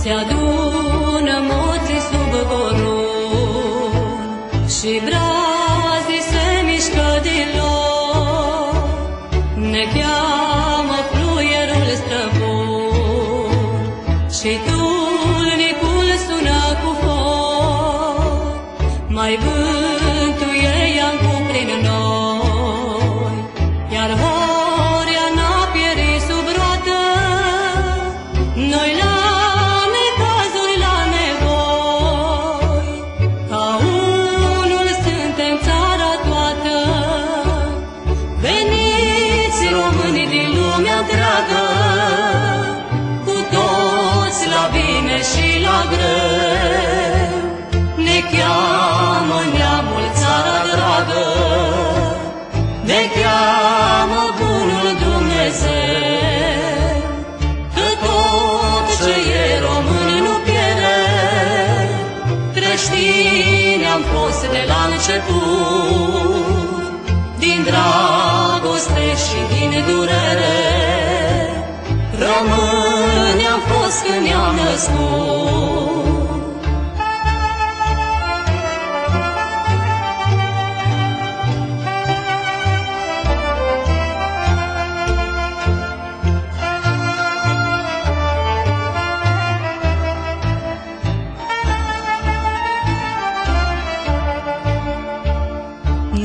Se adună moții sub corun și brazii se mișcă din loc. Ne cheamă fluierul străbun și tulnicul sună cu foc. Mai bântuie Iancu prin noi, iar Horia n-a pierit sub roată. Noi la și la greu ne cheamă neamul, țara dragă, ne cheamă bunul Dumnezeu, că tot ce e român nu pierde. Creștini am fost de la început, din dragoste și din durere. Români am fost când ne-am născut.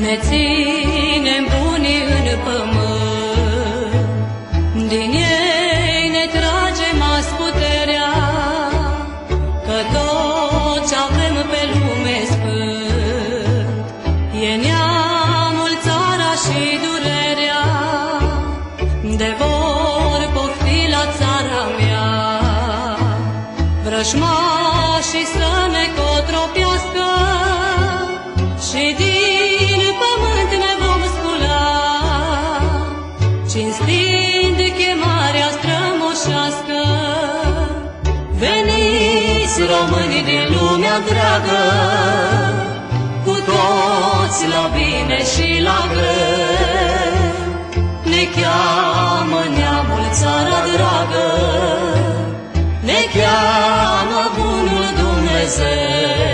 Ne ținem bunii în pământ, din ei ne tragem azi puterea, că tot ce avem pe lume sfânt e neamul, țara și durerea. De vor pofti la țara mea vrăjmașii să ne cotropească și din pământ ne vom scula, cinstind chemarea strămoșească. Veniți români din lumea întreagă, cu toți la bine și la greu. Ne cheamă neamul, țara dragă, ne cheamă bunul Dumnezeu,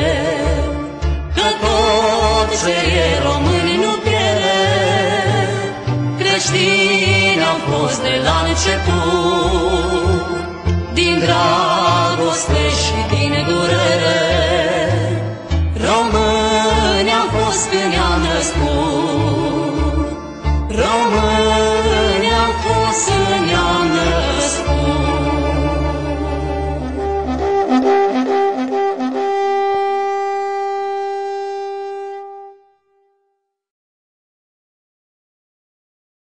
că tot ce e român nu pierde. Creștini am fost de la început, din dragoste și din durere. Români am fost când ne-am născut, români am fost